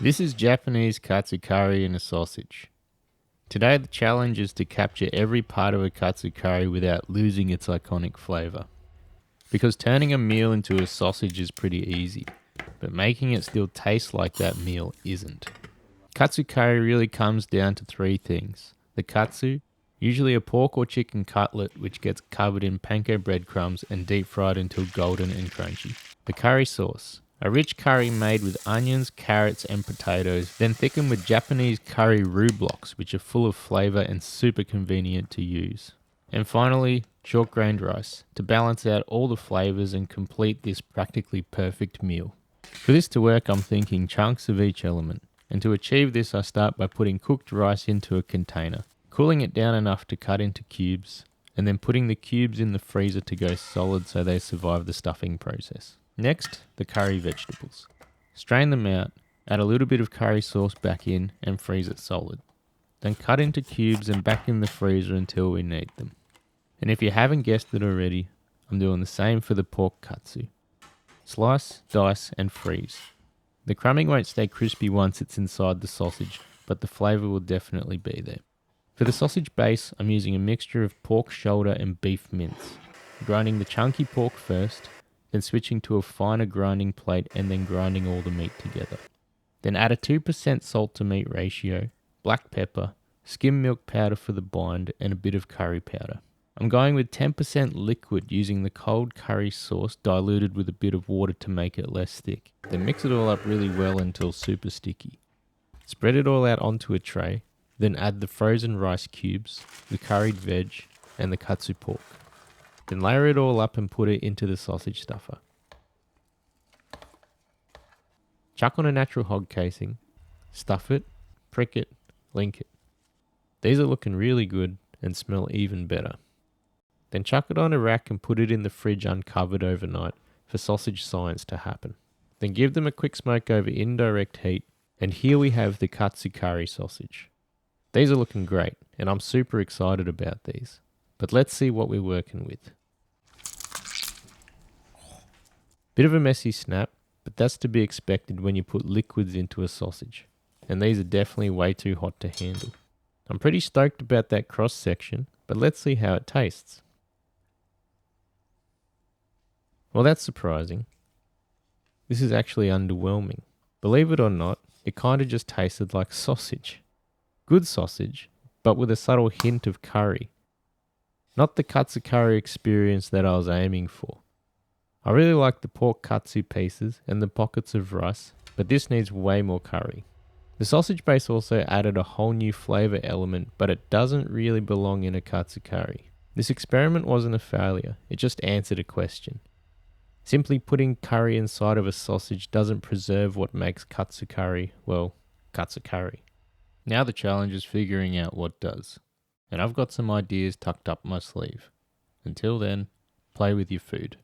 This is Japanese Katsu Curry in a sausage. Today the challenge is to capture every part of a Katsu Curry without losing its iconic flavour. Because turning a meal into a sausage is pretty easy, but making it still taste like that meal isn't. Katsu Curry really comes down to three things. The katsu, usually a pork or chicken cutlet which gets covered in panko breadcrumbs and deep fried until golden and crunchy. The curry sauce, a rich curry made with onions, carrots and potatoes, then thickened with Japanese curry roux blocks which are full of flavour and super convenient to use. And finally, short grained rice, to balance out all the flavours and complete this practically perfect meal. For this to work, I'm thinking chunks of each element. And to achieve this, I start by putting cooked rice into a container, cooling it down enough to cut into cubes, and then putting the cubes in the freezer to go solid so they survive the stuffing process. Next, the curry vegetables. Strain them out, add a little bit of curry sauce back in, and freeze it solid. Then cut into cubes and back in the freezer until we need them. And if you haven't guessed it already, I'm doing the same for the pork katsu. Slice, dice, and freeze. The crumbing won't stay crispy once it's inside the sausage, but the flavour will definitely be there. For the sausage base, I'm using a mixture of pork shoulder and beef mince. Grinding the chunky pork first, then switching to a finer grinding plate and then grinding all the meat together. Then add a 2% salt to meat ratio, black pepper, skim milk powder for the bind, and a bit of curry powder. I'm going with 10% liquid using the cold curry sauce diluted with a bit of water to make it less thick. Then mix it all up really well until super sticky. Spread it all out onto a tray, then add the frozen rice cubes, the curried veg, and the katsu pork. Then layer it all up and put it into the sausage stuffer. Chuck on a natural hog casing, stuff it, prick it, link it. These are looking really good and smell even better. Then chuck it on a rack and put it in the fridge uncovered overnight for sausage science to happen. Then give them a quick smoke over indirect heat, and here we have the Katsu Curry sausage. These are looking great, and I'm super excited about these. But let's see what we're working with. Bit of a messy snap, but that's to be expected when you put liquids into a sausage, and these are definitely way too hot to handle. I'm pretty stoked about that cross section, but let's see how it tastes. Well, that's surprising. This is actually underwhelming. Believe it or not, it kind of just tasted like sausage. Good sausage, but with a subtle hint of curry. Not the katsu curry experience that I was aiming for. I really like the pork katsu pieces and the pockets of rice, but this needs way more curry. The sausage base also added a whole new flavour element, but it doesn't really belong in a katsu curry. This experiment wasn't a failure, it just answered a question. Simply putting curry inside of a sausage doesn't preserve what makes katsu curry, well, katsu curry. Now the challenge is figuring out what does. And I've got some ideas tucked up my sleeve. Until then, play with your food.